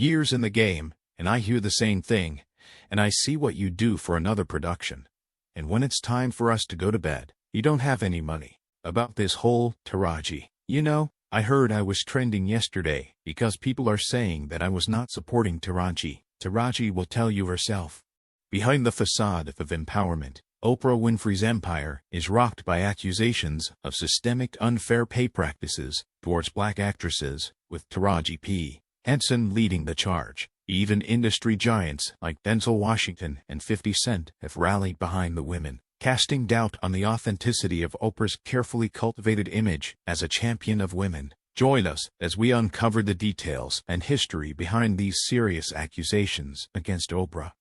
years in the game, and I hear the same thing, and I see what you do for another production. And when it's time for us to go to bed, you don't have any money. About this whole Taraji. You know, I heard I was trending yesterday because people are saying that I was not supporting Taraji. Taraji will tell you herself. Behind the facade of empowerment, Oprah Winfrey's empire is rocked by accusations of systemic unfair pay practices towards black actresses, with Taraji P. Henson leading the charge. Even industry giants like Denzel Washington and 50 Cent have rallied behind the women, casting doubt on the authenticity of Oprah's carefully cultivated image as a champion of women. Join us as we uncover the details and history behind these serious accusations against Oprah.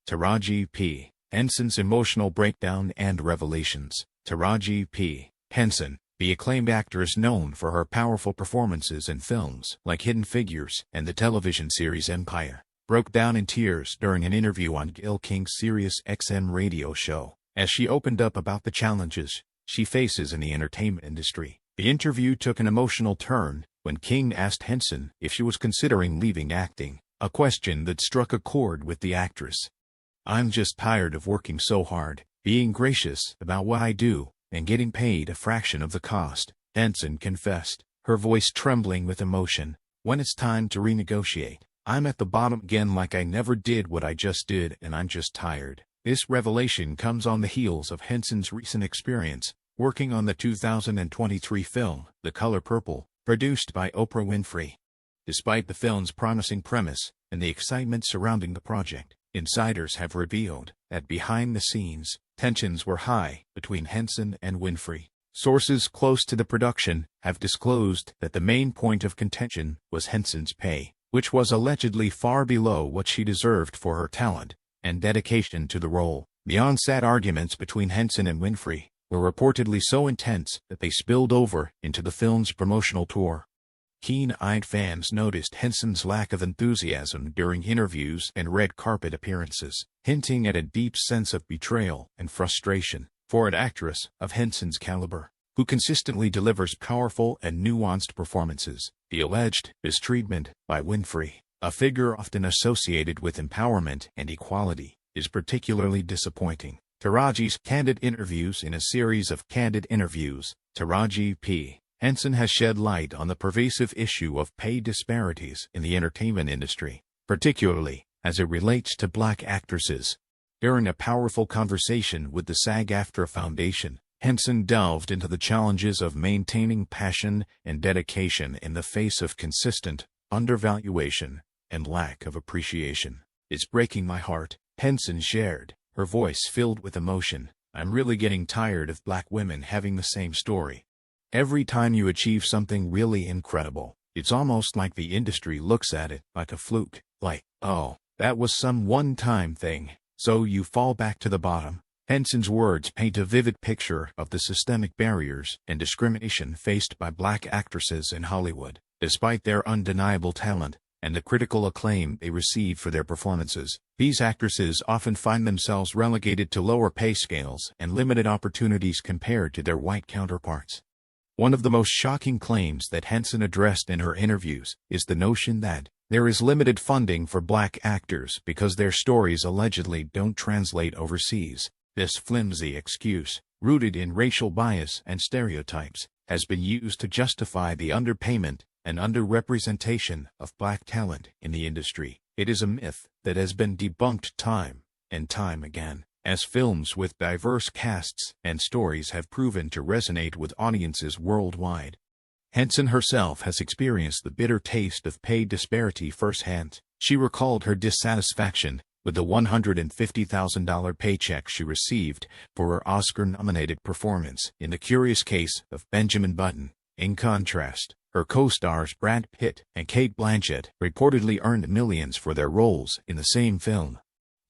Taraji P. Henson's emotional breakdown and revelations. Taraji P. Henson, the acclaimed actress known for her powerful performances in films like Hidden Figures and the television series Empire, broke down in tears during an interview on Gil King's Sirius XM radio show, as she opened up about the challenges she faces in the entertainment industry. The interview took an emotional turn when King asked Henson if she was considering leaving acting, a question that struck a chord with the actress. "I'm just tired of working so hard, being gracious about what I do, and getting paid a fraction of the cost," Henson confessed, her voice trembling with emotion. "When it's time to renegotiate, I'm at the bottom again, like I never did what I just did, and I'm just tired." This revelation comes on the heels of Henson's recent experience working on the 2023 film, The Color Purple, produced by Oprah Winfrey. Despite the film's promising premise and the excitement surrounding the project, insiders have revealed that behind the scenes, tensions were high between Henson and Winfrey. Sources close to the production have disclosed that the main point of contention was Henson's pay, which was allegedly far below what she deserved for her talent and dedication to the role. The on-set arguments between Henson and Winfrey were reportedly so intense that they spilled over into the film's promotional tour. Keen-eyed fans noticed Henson's lack of enthusiasm during interviews and red carpet appearances, hinting at a deep sense of betrayal and frustration for an actress of Henson's caliber, who consistently delivers powerful and nuanced performances. The alleged mistreatment by Winfrey, a figure often associated with empowerment and equality, is particularly disappointing. Taraji's candid interviews. In a series of candid interviews, Taraji P. Henson has shed light on the pervasive issue of pay disparities in the entertainment industry, particularly as it relates to black actresses. During a powerful conversation with the SAG-AFTRA Foundation, Henson delved into the challenges of maintaining passion and dedication in the face of consistent undervaluation and lack of appreciation. "It's breaking my heart," Henson shared, her voice filled with emotion. "I'm really getting tired of black women having the same story. Every time you achieve something really incredible, it's almost like the industry looks at it like a fluke, like, oh, that was some one-time thing, so you fall back to the bottom." Henson's words paint a vivid picture of the systemic barriers and discrimination faced by black actresses in Hollywood. Despite their undeniable talent and the critical acclaim they receive for their performances, these actresses often find themselves relegated to lower pay scales and limited opportunities compared to their white counterparts. One of the most shocking claims that Henson addressed in her interviews is the notion that there is limited funding for black actors because their stories allegedly don't translate overseas. This flimsy excuse, rooted in racial bias and stereotypes, has been used to justify the underpayment and underrepresentation of black talent in the industry. It is a myth that has been debunked time and time again, as films with diverse casts and stories have proven to resonate with audiences worldwide. Henson herself has experienced the bitter taste of pay disparity firsthand. She recalled her dissatisfaction with the $150,000 paycheck she received for her Oscar-nominated performance in The Curious Case of Benjamin Button. In contrast, her co-stars Brad Pitt and Cate Blanchett reportedly earned millions for their roles in the same film.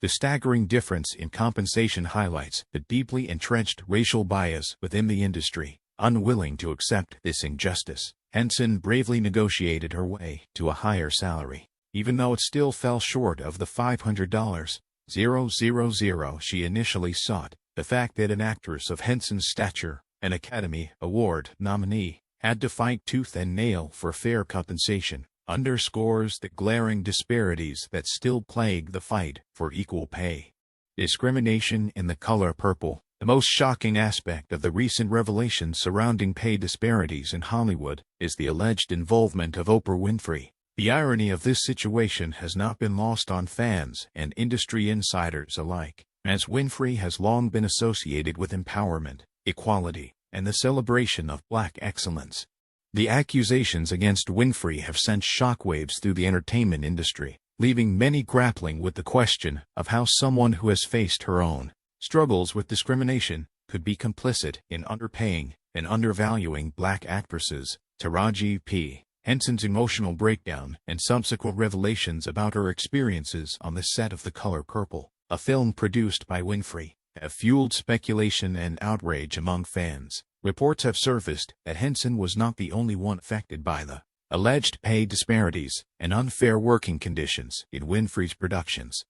The staggering difference in compensation highlights the deeply entrenched racial bias within the industry. Unwilling to accept this injustice, Henson bravely negotiated her way to a higher salary, even though it still fell short of the $500,000 she initially sought. The fact that an actress of Henson's stature, an Academy Award nominee, had to fight tooth and nail for fair compensation, underscores the glaring disparities that still plague the fight for equal pay. Discrimination in the color purple. The most shocking aspect of the recent revelations surrounding pay disparities in Hollywood is the alleged involvement of Oprah Winfrey. The irony of this situation has not been lost on fans and industry insiders alike, as Winfrey has long been associated with empowerment, equality, and the celebration of Black excellence. The accusations against Winfrey have sent shockwaves through the entertainment industry, leaving many grappling with the question of how someone who has faced her own struggles with discrimination could be complicit in underpaying and undervaluing Black actresses. Taraji P. Henson's emotional breakdown and subsequent revelations about her experiences on the set of The Color Purple, a film produced by Winfrey, have fueled speculation and outrage among fans. Reports have surfaced that Henson was not the only one affected by the alleged pay disparities and unfair working conditions in Winfrey's productions.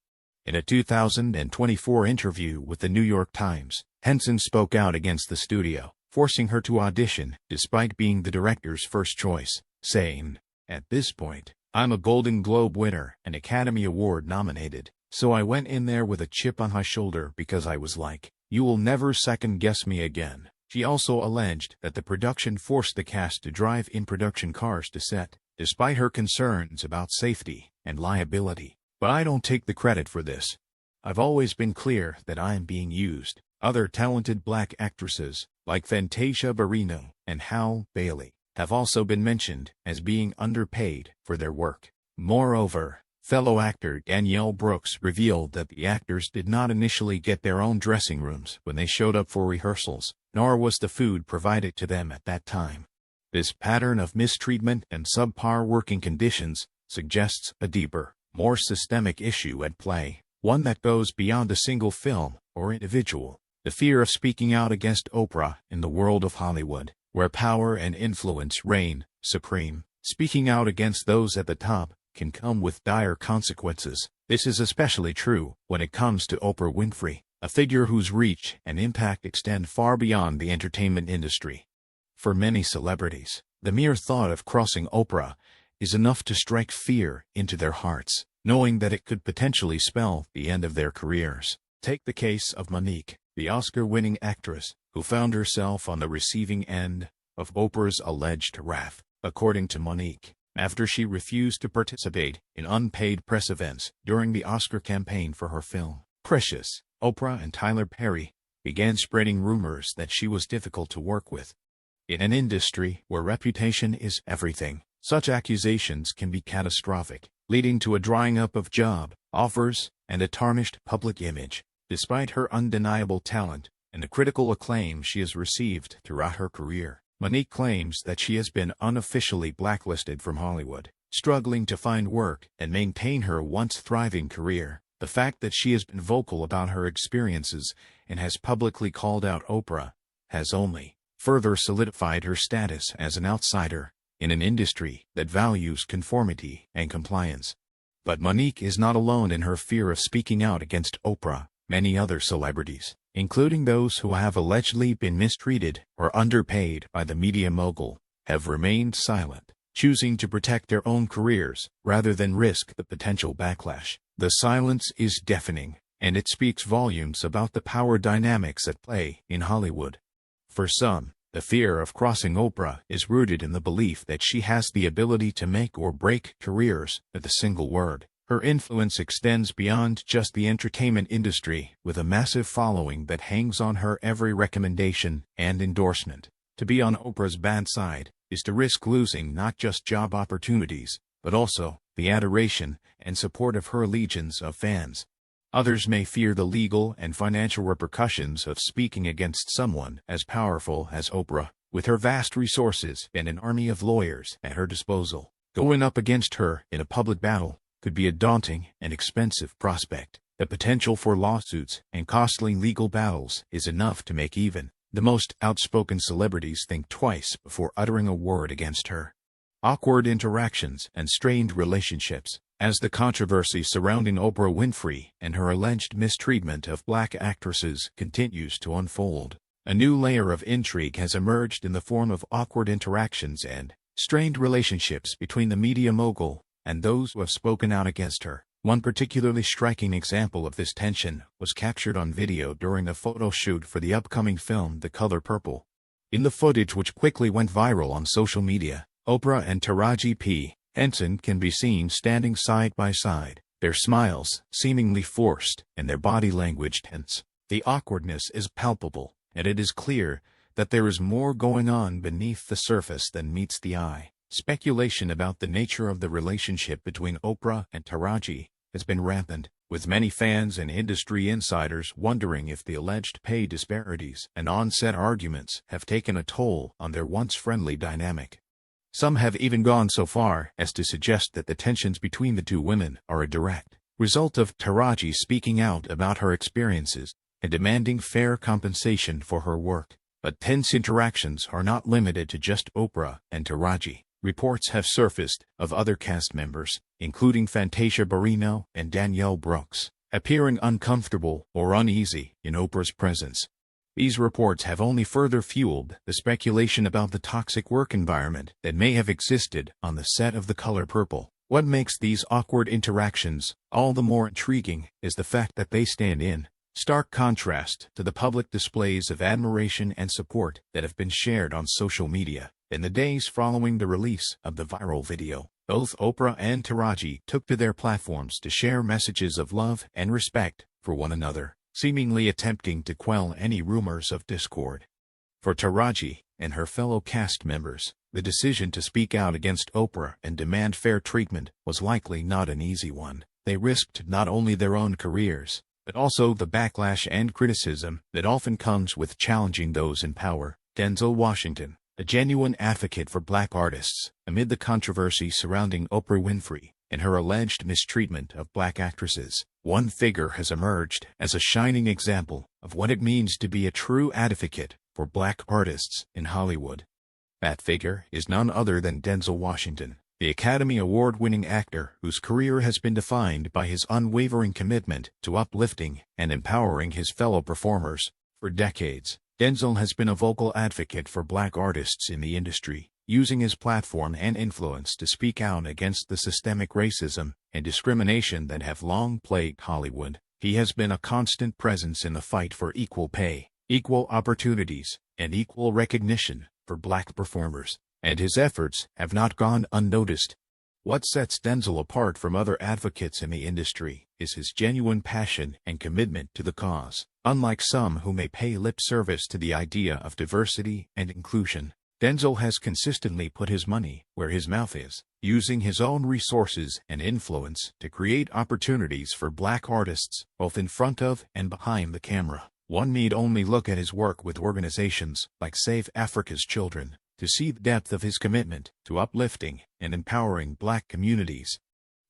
In a 2024 interview with the New York Times, Henson spoke out against the studio, forcing her to audition despite being the director's first choice, saying, "At this point, I'm a Golden Globe winner and Academy Award nominated, so I went in there with a chip on my shoulder because I was like, you will never second-guess me again." She also alleged that the production forced the cast to drive in production cars to set, despite her concerns about safety and liability. "But I don't take the credit for this. I've always been clear that I am being used." Other talented Black actresses, like Fantasia Barrino and Halle Bailey, have also been mentioned as being underpaid for their work. Moreover, fellow actor Danielle Brooks revealed that the actors did not initially get their own dressing rooms when they showed up for rehearsals, nor was the food provided to them at that time. This pattern of mistreatment and subpar working conditions suggests a deeper, more systemic issue at play, one that goes beyond a single film or individual. The fear of speaking out against Oprah in the world of Hollywood, where power and influence reign supreme. Speaking out against those at the top can come with dire consequences. This is especially true when it comes to Oprah Winfrey, a figure whose reach and impact extend far beyond the entertainment industry. For many celebrities, the mere thought of crossing Oprah is enough to strike fear into their hearts, knowing that it could potentially spell the end of their careers. Take the case of Monique, the Oscar-winning actress who found herself on the receiving end of Oprah's alleged wrath. According to Monique, after she refused to participate in unpaid press events during the Oscar campaign for her film, Precious, Oprah and Tyler Perry began spreading rumors that she was difficult to work with. In an industry where reputation is everything, such accusations can be catastrophic, leading to a drying up of job offers and a tarnished public image. Despite her undeniable talent and the critical acclaim she has received throughout her career, Monique claims that she has been unofficially blacklisted from Hollywood, struggling to find work and maintain her once thriving career. The fact that she has been vocal about her experiences and has publicly called out Oprah has only further solidified her status as an outsider in an industry that values conformity and compliance. But Monique is not alone in her fear of speaking out against Oprah. Many other celebrities, including those who have allegedly been mistreated or underpaid by the media mogul, have remained silent, choosing to protect their own careers rather than risk the potential backlash. The silence is deafening, and it speaks volumes about the power dynamics at play in Hollywood. For some, the fear of crossing Oprah is rooted in the belief that she has the ability to make or break careers with a single word. Her influence extends beyond just the entertainment industry, with a massive following that hangs on her every recommendation and endorsement. To be on Oprah's bad side is to risk losing not just job opportunities, but also the adoration and support of her legions of fans. Others may fear the legal and financial repercussions of speaking against someone as powerful as Oprah, with her vast resources and an army of lawyers at her disposal. Going up against her in a public battle could be a daunting and expensive prospect. The potential for lawsuits and costly legal battles is enough to make even the most outspoken celebrities think twice before uttering a word against her. Awkward interactions and strained relationships. As the controversy surrounding Oprah Winfrey and her alleged mistreatment of Black actresses continues to unfold, a new layer of intrigue has emerged in the form of awkward interactions and strained relationships between the media mogul and those who have spoken out against her. One particularly striking example of this tension was captured on video during a photo shoot for the upcoming film The Color Purple. In the footage, which quickly went viral on social media, Oprah and Taraji P. Henson can be seen standing side by side, their smiles seemingly forced and their body language tense. The awkwardness is palpable, and it is clear that there is more going on beneath the surface than meets the eye. Speculation about the nature of the relationship between Oprah and Taraji has been rampant, with many fans and industry insiders wondering if the alleged pay disparities and on-set arguments have taken a toll on their once friendly dynamic. Some have even gone so far as to suggest that the tensions between the two women are a direct result of Taraji speaking out about her experiences and demanding fair compensation for her work. But tense interactions are not limited to just Oprah and Taraji. Reports have surfaced of other cast members, including Fantasia Barrino and Danielle Brooks, appearing uncomfortable or uneasy in Oprah's presence. These reports have only further fueled the speculation about the toxic work environment that may have existed on the set of The Color Purple. What makes these awkward interactions all the more intriguing is the fact that they stand in stark contrast to the public displays of admiration and support that have been shared on social media. In the days following the release of the viral video, both Oprah and Taraji took to their platforms to share messages of love and respect for one another, seemingly attempting to quell any rumors of discord. For Taraji and her fellow cast members, the decision to speak out against Oprah and demand fair treatment was likely not an easy one. They risked not only their own careers, but also the backlash and criticism that often comes with challenging those in power. Denzel Washington, a genuine advocate for black artists, amid the controversy surrounding Oprah Winfrey and her alleged mistreatment of black actresses, one figure has emerged as a shining example of what it means to be a true advocate for black artists in Hollywood. That figure is none other than Denzel Washington, the Academy Award-winning actor whose career has been defined by his unwavering commitment to uplifting and empowering his fellow performers. For decades, Denzel has been a vocal advocate for black artists in the industry, using his platform and influence to speak out against the systemic racism and discrimination that have long plagued Hollywood. He has been a constant presence in the fight for equal pay, equal opportunities, and equal recognition for black performers, and his efforts have not gone unnoticed. What sets Denzel apart from other advocates in the industry is his genuine passion and commitment to the cause. Unlike some who may pay lip service to the idea of diversity and inclusion, Denzel has consistently put his money where his mouth is, using his own resources and influence to create opportunities for black artists, both in front of and behind the camera. One need only look at his work with organizations like Save Africa's Children to see the depth of his commitment to uplifting and empowering black communities.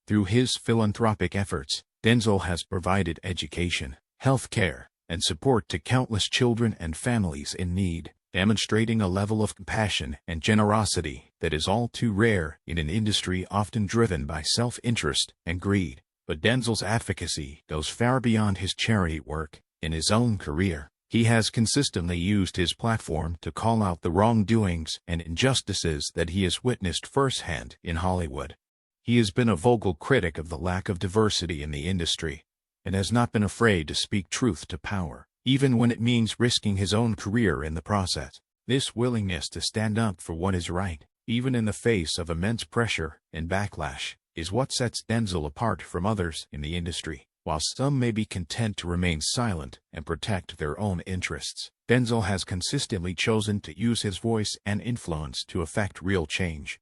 Through his philanthropic efforts, Denzel has provided education, health care, and support to countless children and families in need, demonstrating a level of compassion and generosity that is all too rare in an industry often driven by self-interest and greed. But Denzel's advocacy goes far beyond his charity work. In his own career, he has consistently used his platform to call out the wrongdoings and injustices that he has witnessed firsthand in Hollywood. He has been a vocal critic of the lack of diversity in the industry, and has not been afraid to speak truth to power, even when it means risking his own career in the process. This willingness to stand up for what is right, even in the face of immense pressure and backlash, is what sets Denzel apart from others in the industry. While some may be content to remain silent and protect their own interests, Denzel has consistently chosen to use his voice and influence to effect real change.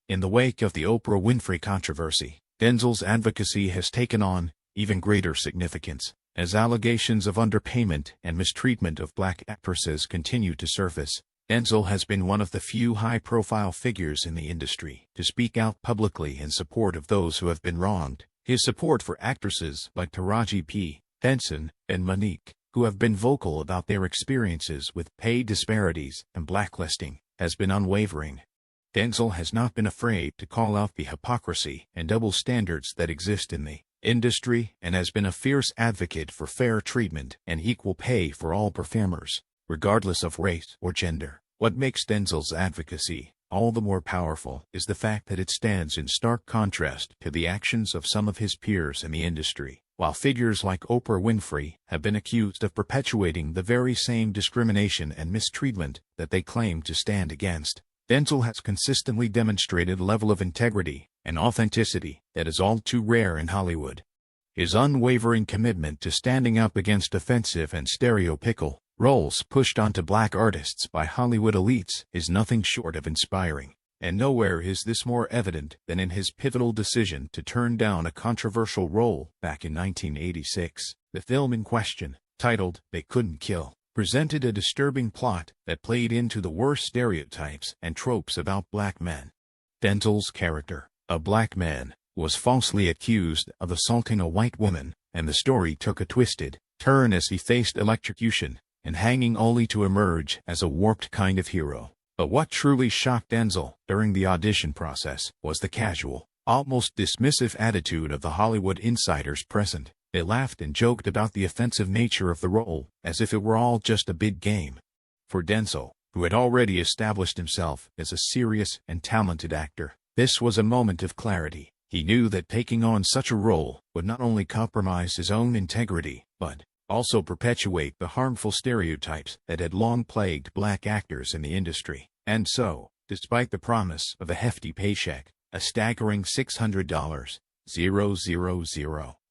In the wake of the Oprah Winfrey controversy, Denzel's advocacy has taken on even greater significance, as allegations of underpayment and mistreatment of black actresses continue to surface. Denzel has been one of the few high-profile figures in the industry to speak out publicly in support of those who have been wronged. His support for actresses like Taraji P, Henson, and Monique, who have been vocal about their experiences with pay disparities and blacklisting, has been unwavering. Denzel has not been afraid to call out the hypocrisy and double standards that exist in the industry, and has been a fierce advocate for fair treatment and equal pay for all performers, regardless of race or gender. What makes Denzel's advocacy all the more powerful is the fact that it stands in stark contrast to the actions of some of his peers in the industry. While figures like Oprah Winfrey have been accused of perpetuating the very same discrimination and mistreatment that they claim to stand against, Denzel has consistently demonstrated a level of integrity and authenticity that is all too rare in Hollywood. His unwavering commitment to standing up against offensive and stereotypical roles pushed onto black artists by Hollywood elites is nothing short of inspiring. And nowhere is this more evident than in his pivotal decision to turn down a controversial role back in 1986. The film in question, titled They Couldn't Kill, presented a disturbing plot that played into the worst stereotypes and tropes about black men. Denzel's character, a black man, was falsely accused of assaulting a white woman, and the story took a twisted turn as he faced electrocution and hanging only to emerge as a warped kind of hero. But what truly shocked Denzel during the audition process was the casual, almost dismissive attitude of the Hollywood insiders present. They laughed and joked about the offensive nature of the role, as if it were all just a big game. For Denzel, who had already established himself as a serious and talented actor, this was a moment of clarity. He knew that taking on such a role would not only compromise his own integrity, but also perpetuate the harmful stereotypes that had long plagued black actors in the industry. And so, despite the promise of a hefty paycheck, a staggering $600,000,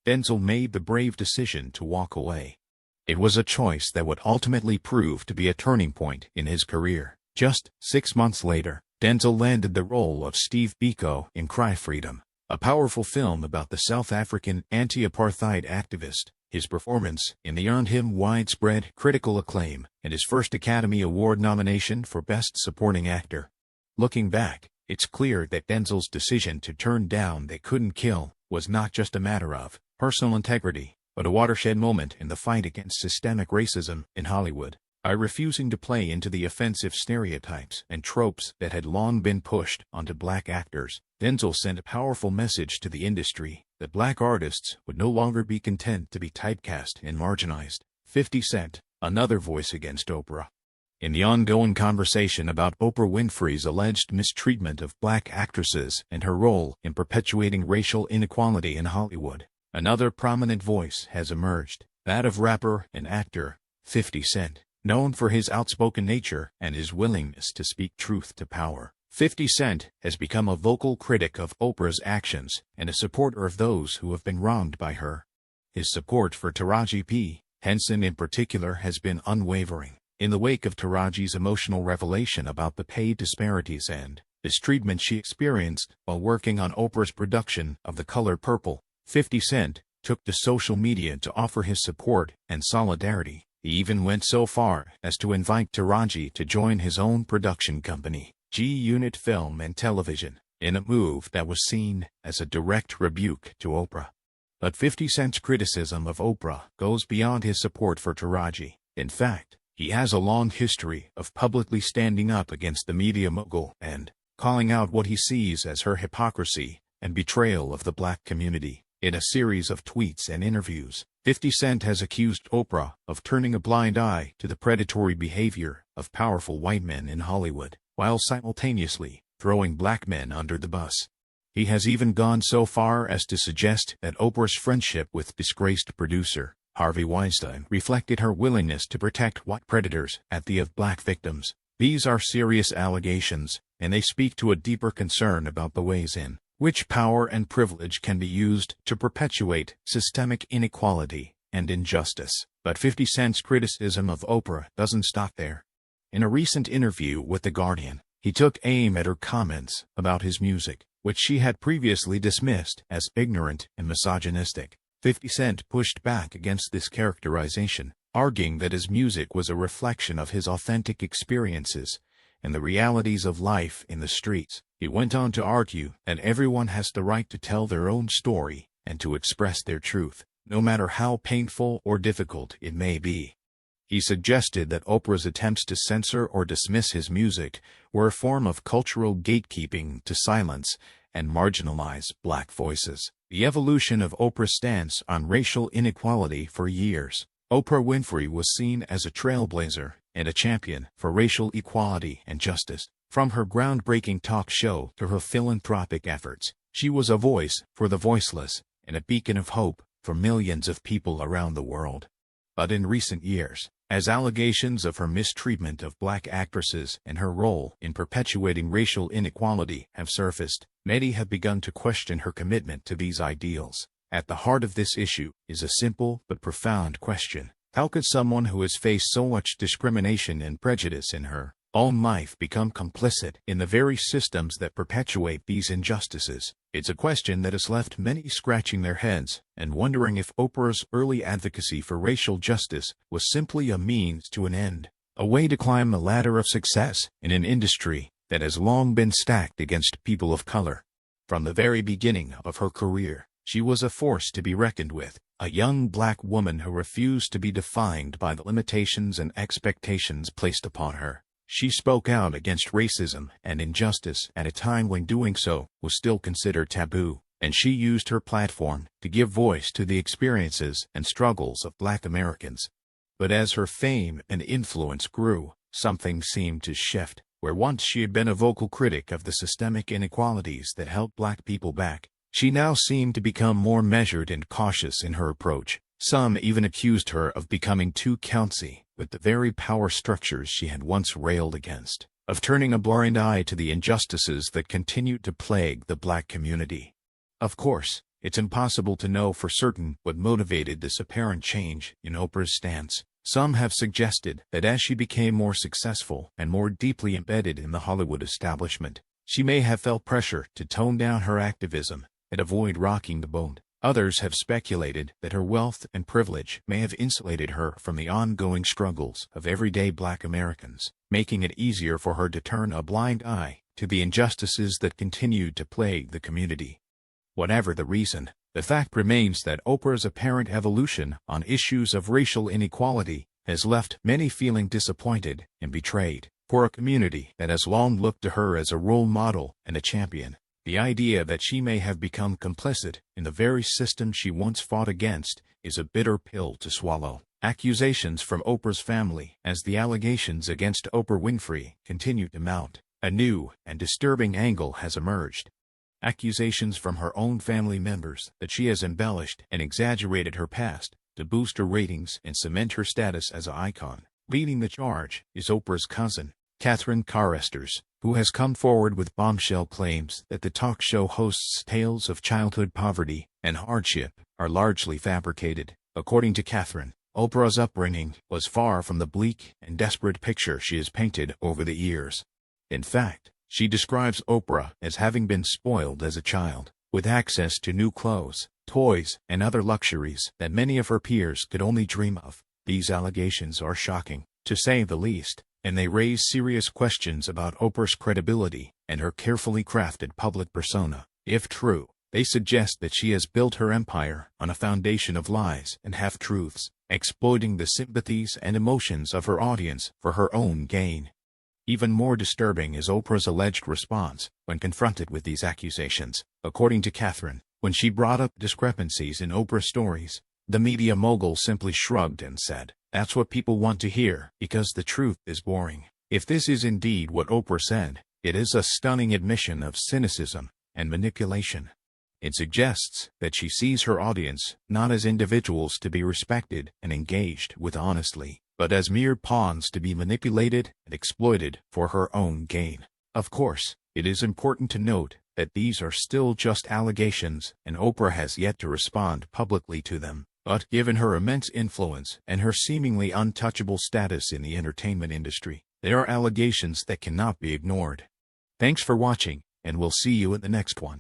Denzel made the brave decision to walk away. It was a choice that would ultimately prove to be a turning point in his career. Just 6 months later, Denzel landed the role of Steve Biko in Cry Freedom, a powerful film about the South African anti-apartheid activist. His performance in the earned him widespread critical acclaim and his first Academy Award nomination for Best Supporting Actor. Looking back, it's clear that Denzel's decision to turn down They Couldn't Kill was not just a matter of personal integrity, but a watershed moment in the fight against systemic racism in Hollywood. By refusing to play into the offensive stereotypes and tropes that had long been pushed onto black actors, Denzel sent a powerful message to the industry that black artists would no longer be content to be typecast and marginalized. 50 Cent, another voice against Oprah. In the ongoing conversation about Oprah Winfrey's alleged mistreatment of black actresses and her role in perpetuating racial inequality in Hollywood, another prominent voice has emerged, that of rapper and actor 50 Cent. Known for his outspoken nature and his willingness to speak truth to power, 50 Cent has become a vocal critic of Oprah's actions and a supporter of those who have been wronged by her. His support for Taraji P. Henson in particular has been unwavering. In the wake of Taraji's emotional revelation about the pay disparities and mistreatment she experienced while working on Oprah's production of The Color Purple, 50 Cent took to social media to offer his support and solidarity. He even went so far as to invite Taraji to join his own production company, G-Unit Film and Television, in a move that was seen as a direct rebuke to Oprah. But 50 Cent's criticism of Oprah goes beyond his support for Taraji. In fact, he has a long history of publicly standing up against the media mogul and calling out what he sees as her hypocrisy and betrayal of the black community. In a series of tweets and interviews, 50 Cent has accused Oprah of turning a blind eye to the predatory behavior of powerful white men in Hollywood, while simultaneously throwing black men under the bus. He has even gone so far as to suggest that Oprah's friendship with disgraced producer Harvey Weinstein reflected her willingness to protect white predators at the of black victims. These are serious allegations, and they speak to a deeper concern about the ways in which power and privilege can be used to perpetuate systemic inequality and injustice. But 50 Cent's criticism of Oprah doesn't stop there. In a recent interview with The Guardian, he took aim at her comments about his music, which she had previously dismissed as ignorant and misogynistic. 50 Cent pushed back against this characterization, arguing that his music was a reflection of his authentic experiences and the realities of life in the streets. He went on to argue that everyone has the right to tell their own story and to express their truth, no matter how painful or difficult it may be. He suggested that Oprah's attempts to censor or dismiss his music were a form of cultural gatekeeping to silence and marginalize black voices. The evolution of Oprah's stance on racial inequality. For years, Oprah Winfrey was seen as a trailblazer and a champion for racial equality and justice. From her groundbreaking talk show to her philanthropic efforts, she was a voice for the voiceless and a beacon of hope for millions of people around the world. But in recent years, as allegations of her mistreatment of black actresses and her role in perpetuating racial inequality have surfaced, many have begun to question her commitment to these ideals. At the heart of this issue is a simple but profound question. How could someone who has faced so much discrimination and prejudice in her own life become complicit in the very systems that perpetuate these injustices? It's a question that has left many scratching their heads and wondering if Oprah's early advocacy for racial justice was simply a means to an end, a way to climb the ladder of success in an industry that has long been stacked against people of color. From the very beginning of her career, she was a force to be reckoned with, a young black woman who refused to be defined by the limitations and expectations placed upon her. She spoke out against racism and injustice at a time when doing so was still considered taboo, and she used her platform to give voice to the experiences and struggles of black Americans. But as her fame and influence grew, something seemed to shift. Where once she had been a vocal critic of the systemic inequalities that held black people back, she now seemed to become more measured and cautious in her approach. Some even accused her of becoming too cutesy with the very power structures she had once railed against, of turning a blind eye to the injustices that continued to plague the black community. Of course, it's impossible to know for certain what motivated this apparent change in Oprah's stance. Some have suggested that as she became more successful and more deeply embedded in the Hollywood establishment, she may have felt pressure to tone down her activism and avoid rocking the boat. Others have speculated that her wealth and privilege may have insulated her from the ongoing struggles of everyday black Americans, making it easier for her to turn a blind eye to the injustices that continued to plague the community. Whatever the reason, the fact remains that Oprah's apparent evolution on issues of racial inequality has left many feeling disappointed and betrayed. For a community that has long looked to her as a role model and a champion, the idea that she may have become complicit in the very system she once fought against is a bitter pill to swallow. Accusations from Oprah's family, as the allegations against Oprah Winfrey continue to mount, a new and disturbing angle has emerged. Accusations from her own family members that she has embellished and exaggerated her past to boost her ratings and cement her status as an icon. Leading the charge is Oprah's cousin, Catherine Caresters, who has come forward with bombshell claims that the talk show host's tales of childhood poverty and hardship are largely fabricated. According to Catherine, Oprah's upbringing was far from the bleak and desperate picture she has painted over the years. In fact, she describes Oprah as having been spoiled as a child, with access to new clothes, toys, and other luxuries that many of her peers could only dream of. These allegations are shocking, to say the least, and they raise serious questions about Oprah's credibility and her carefully crafted public persona. If true, they suggest that she has built her empire on a foundation of lies and half-truths, exploiting the sympathies and emotions of her audience for her own gain. Even more disturbing is Oprah's alleged response when confronted with these accusations. According to Catherine, when she brought up discrepancies in Oprah's stories, the media mogul simply shrugged and said, "That's what people want to hear, because the truth is boring." If this is indeed what Oprah said, it is a stunning admission of cynicism and manipulation. It suggests that she sees her audience not as individuals to be respected and engaged with honestly, but as mere pawns to be manipulated and exploited for her own gain. Of course, it is important to note that these are still just allegations and Oprah has yet to respond publicly to them. But given her immense influence and her seemingly untouchable status in the entertainment industry, there are allegations that cannot be ignored. Thanks for watching, and we'll see you in the next one.